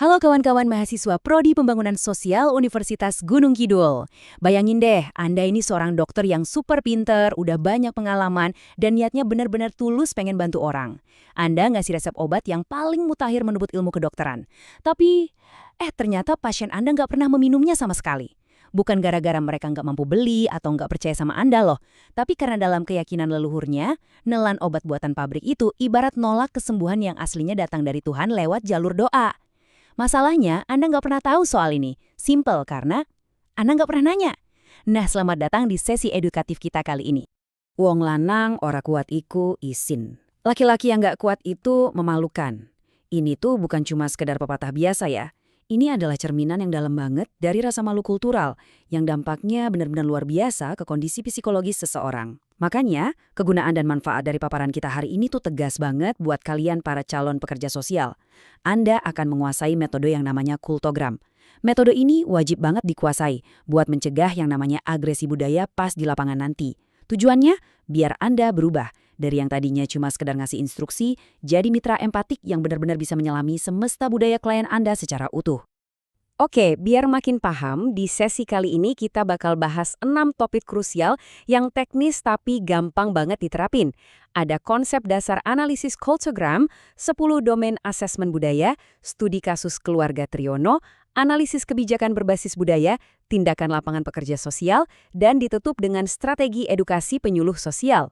Halo kawan-kawan mahasiswa Prodi Pembangunan Sosial Universitas Gunung Kidul. Bayangin deh, Anda ini seorang dokter yang super pinter, udah banyak pengalaman, dan niatnya benar-benar tulus pengen bantu orang. Anda ngasih resep obat yang paling mutakhir menurut ilmu kedokteran. Tapi, ternyata pasien Anda nggak pernah meminumnya sama sekali. Bukan gara-gara mereka nggak mampu beli atau nggak percaya sama Anda loh. Tapi karena dalam keyakinan leluhurnya, nelan obat buatan pabrik itu ibarat nolak kesembuhan yang aslinya datang dari Tuhan lewat jalur doa. Masalahnya, Anda nggak pernah tahu soal ini. Simple karena Anda nggak pernah nanya. Nah, selamat datang di sesi edukatif kita kali ini. Wong lanang ora kuat iku isin. Laki-laki yang nggak kuat itu memalukan. Ini tuh bukan cuma sekedar pepatah biasa ya. Ini adalah cerminan yang dalam banget dari rasa malu kultural, yang dampaknya benar-benar luar biasa ke kondisi psikologis seseorang. Makanya, kegunaan dan manfaat dari paparan kita hari ini tuh tegas banget buat kalian para calon pekerja sosial. Anda akan menguasai metode yang namanya kultogram. Metode ini wajib banget dikuasai buat mencegah yang namanya agresi budaya pas di lapangan nanti. Tujuannya, biar Anda berubah dari yang tadinya cuma sekedar ngasih instruksi, jadi mitra empatik yang benar-benar bisa menyelami semesta budaya klien Anda secara utuh. Oke, biar makin paham, di sesi kali ini kita bakal bahas 6 topik krusial yang teknis tapi gampang banget diterapin. Ada konsep dasar analisis kultogram, 10 domain asesmen budaya, studi kasus keluarga Triono, analisis kebijakan berbasis budaya, tindakan lapangan pekerja sosial, dan ditutup dengan strategi edukasi penyuluh sosial.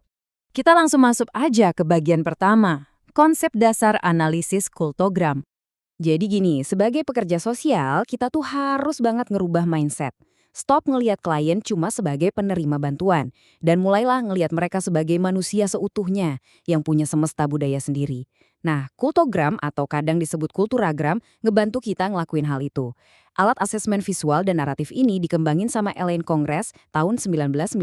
Kita langsung masuk aja ke bagian pertama, konsep dasar analisis kultogram. Jadi gini, sebagai pekerja sosial, kita tuh harus banget ngerubah mindset. Stop ngelihat klien cuma sebagai penerima bantuan, dan mulailah ngelihat mereka sebagai manusia seutuhnya yang punya semesta budaya sendiri. Nah, kultogram atau kadang disebut kulturagram ngebantu kita ngelakuin hal itu. Alat asesmen visual dan naratif ini dikembangin sama Elaine Congress tahun 1994,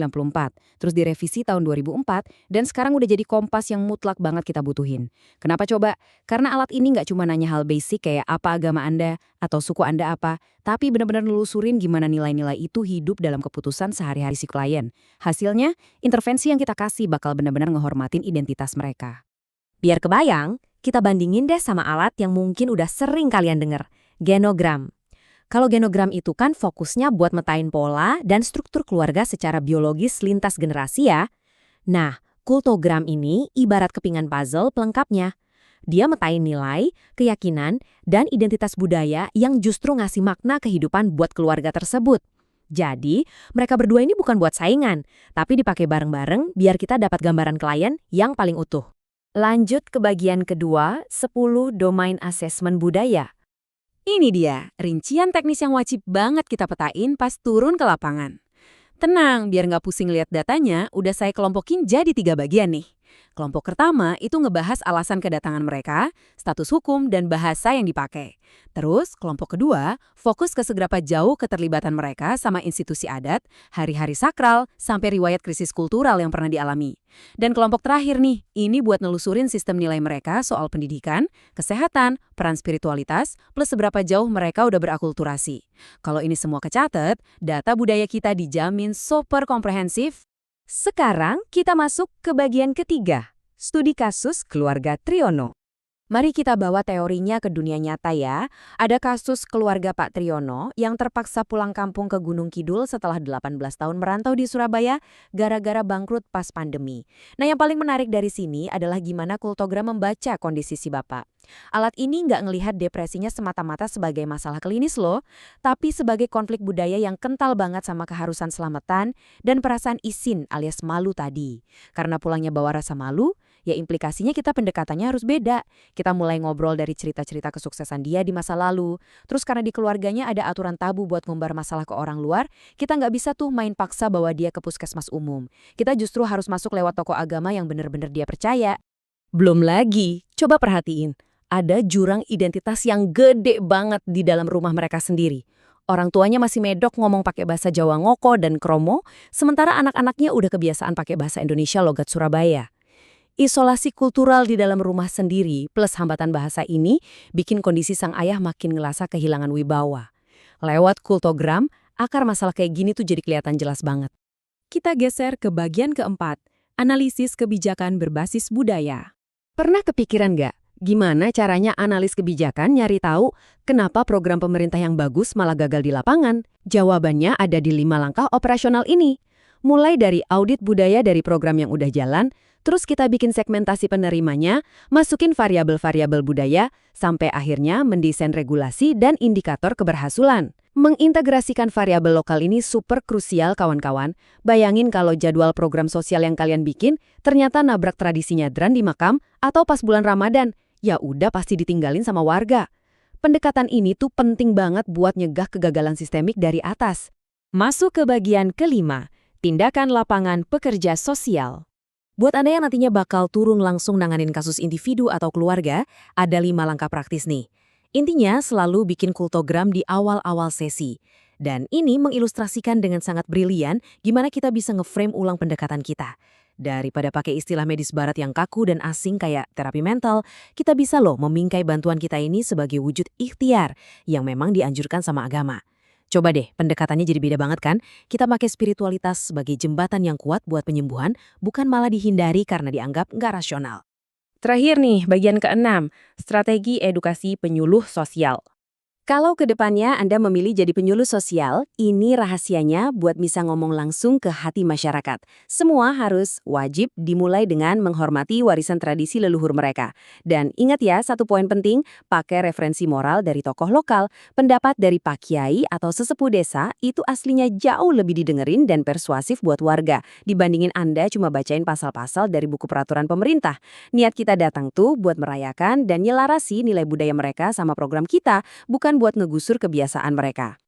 terus direvisi tahun 2004, dan sekarang udah jadi kompas yang mutlak banget kita butuhin. Kenapa coba? Karena alat ini nggak cuma nanya hal basic kayak apa agama Anda atau suku Anda apa, tapi benar-benar nelusurin gimana nilai-nilai itu hidup dalam keputusan sehari-hari si klien. Hasilnya, intervensi yang kita kasih bakal benar-benar ngehormatin identitas mereka. Biar kebayang, kita bandingin deh sama alat yang mungkin udah sering kalian denger, genogram. Kalau genogram itu kan fokusnya buat metain pola dan struktur keluarga secara biologis lintas generasi ya. Nah, kultogram ini ibarat kepingan puzzle pelengkapnya. Dia metain nilai, keyakinan, dan identitas budaya yang justru ngasih makna kehidupan buat keluarga tersebut. Jadi, mereka berdua ini bukan buat saingan, tapi dipakai bareng-bareng biar kita dapat gambaran klien yang paling utuh. Lanjut ke bagian kedua, 10 domain asesmen budaya. Ini dia, rincian teknis yang wajib banget kita petain pas turun ke lapangan. Tenang, biar nggak pusing lihat datanya, udah saya kelompokin jadi 3 bagian nih. Kelompok pertama itu ngebahas alasan kedatangan mereka, status hukum, dan bahasa yang dipakai. Terus, kelompok kedua fokus ke seberapa jauh keterlibatan mereka sama institusi adat, hari-hari sakral, sampai riwayat krisis kultural yang pernah dialami. Dan kelompok terakhir nih, ini buat nelusurin sistem nilai mereka soal pendidikan, kesehatan, peran spiritualitas, plus seberapa jauh mereka udah berakulturasi. Kalau ini semua kecatet, data budaya kita dijamin super komprehensif. Sekarang kita masuk ke bagian ketiga, studi kasus keluarga Triono. Mari kita bawa teorinya ke dunia nyata ya. Ada kasus keluarga Pak Triono yang terpaksa pulang kampung ke Gunung Kidul setelah 18 tahun merantau di Surabaya gara-gara bangkrut pas pandemi. Nah, yang paling menarik dari sini adalah gimana kultogram membaca kondisi si bapak. Alat ini nggak ngelihat depresinya semata-mata sebagai masalah klinis loh, tapi sebagai konflik budaya yang kental banget sama keharusan selamatan dan perasaan isin alias malu tadi. Karena pulangnya bawa rasa malu, ya implikasinya kita pendekatannya harus beda. Kita mulai ngobrol dari cerita-cerita kesuksesan dia di masa lalu. Terus karena di keluarganya ada aturan tabu buat ngumbar masalah ke orang luar, kita nggak bisa tuh main paksa bawa dia ke puskesmas umum. Kita justru harus masuk lewat tokoh agama yang benar-benar dia percaya. Belum lagi, coba perhatiin. Ada jurang identitas yang gede banget di dalam rumah mereka sendiri. Orang tuanya masih medok ngomong pakai bahasa Jawa ngoko dan kromo, sementara anak-anaknya udah kebiasaan pakai bahasa Indonesia logat Surabaya. Isolasi kultural di dalam rumah sendiri plus hambatan bahasa ini bikin kondisi sang ayah makin ngerasa kehilangan wibawa. Lewat kultogram, akar masalah kayak gini tuh jadi kelihatan jelas banget. Kita geser ke bagian keempat, analisis kebijakan berbasis budaya. Pernah kepikiran nggak? Gimana caranya analis kebijakan nyari tahu kenapa program pemerintah yang bagus malah gagal di lapangan? Jawabannya ada di 5 langkah operasional ini. Mulai dari audit budaya dari program yang udah jalan, terus kita bikin segmentasi penerimanya, masukin variabel-variabel budaya, sampai akhirnya mendesain regulasi dan indikator keberhasilan. Mengintegrasikan variabel lokal ini super krusial kawan-kawan. Bayangin kalau jadwal program sosial yang kalian bikin ternyata nabrak tradisi nyadran di makam atau pas bulan Ramadan. Ya udah pasti ditinggalin sama warga. Pendekatan ini tuh penting banget buat nyegah kegagalan sistemik dari atas. Masuk ke bagian kelima, tindakan lapangan pekerja sosial. Buat Anda yang nantinya bakal turun langsung nanganin kasus individu atau keluarga, ada 5 langkah praktis nih. Intinya selalu bikin kultogram di awal-awal sesi. Dan ini mengilustrasikan dengan sangat brilian gimana kita bisa ngeframe ulang pendekatan kita. Daripada pakai istilah medis barat yang kaku dan asing kayak terapi mental, kita bisa loh memingkai bantuan kita ini sebagai wujud ikhtiar yang memang dianjurkan sama agama. Coba deh, pendekatannya jadi beda banget kan? Kita pakai spiritualitas sebagai jembatan yang kuat buat penyembuhan, bukan malah dihindari karena dianggap nggak rasional. Terakhir nih, bagian ke-6, strategi edukasi penyuluh sosial. Kalau kedepannya Anda memilih jadi penyuluh sosial, ini rahasianya buat bisa ngomong langsung ke hati masyarakat. Semua harus wajib dimulai dengan menghormati warisan tradisi leluhur mereka. Dan ingat ya, satu poin penting, pakai referensi moral dari tokoh lokal. Pendapat dari Pak Kiai atau sesepuh desa itu aslinya jauh lebih didengerin dan persuasif buat warga, dibandingin Anda cuma bacain pasal-pasal dari buku peraturan pemerintah. Niat kita datang tuh buat merayakan dan nyelarasi nilai budaya mereka sama program kita, bukan buat ngegusur kebiasaan mereka.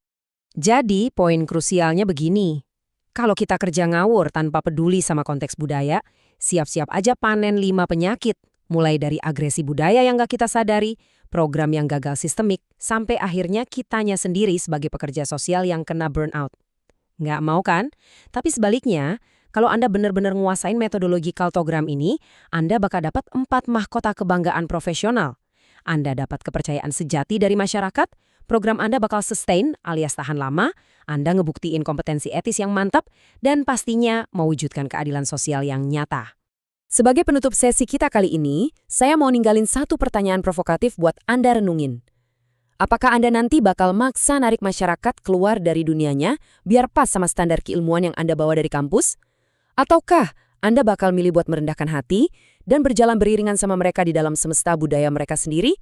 Jadi, poin krusialnya begini. Kalau kita kerja ngawur tanpa peduli sama konteks budaya, siap-siap aja panen 5 penyakit. Mulai dari agresi budaya yang gak kita sadari, program yang gagal sistemik, sampai akhirnya kitanya sendiri sebagai pekerja sosial yang kena burnout. Nggak mau kan? Tapi sebaliknya, kalau Anda benar-benar nguasain metodologi kaltogram ini, Anda bakal dapat 4 mahkota kebanggaan profesional. Anda dapat kepercayaan sejati dari masyarakat, program Anda bakal sustain alias tahan lama, Anda ngebuktiin kompetensi etis yang mantap, dan pastinya mewujudkan keadilan sosial yang nyata. Sebagai penutup sesi kita kali ini, saya mau ninggalin satu pertanyaan provokatif buat Anda renungin. Apakah Anda nanti bakal maksa narik masyarakat keluar dari dunianya biar pas sama standar keilmuan yang Anda bawa dari kampus? Ataukah Anda bakal milih buat merendahkan hati dan berjalan beriringan sama mereka di dalam semesta budaya mereka sendiri?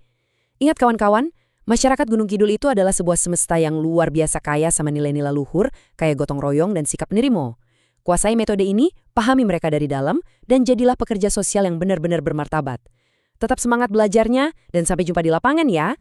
Ingat kawan-kawan, masyarakat Gunung Kidul itu adalah sebuah semesta yang luar biasa kaya sama nilai-nilai luhur, kayak gotong royong dan sikap penerimo. Kuasai metode ini, pahami mereka dari dalam, dan jadilah pekerja sosial yang benar-benar bermartabat. Tetap semangat belajarnya, dan sampai jumpa di lapangan ya!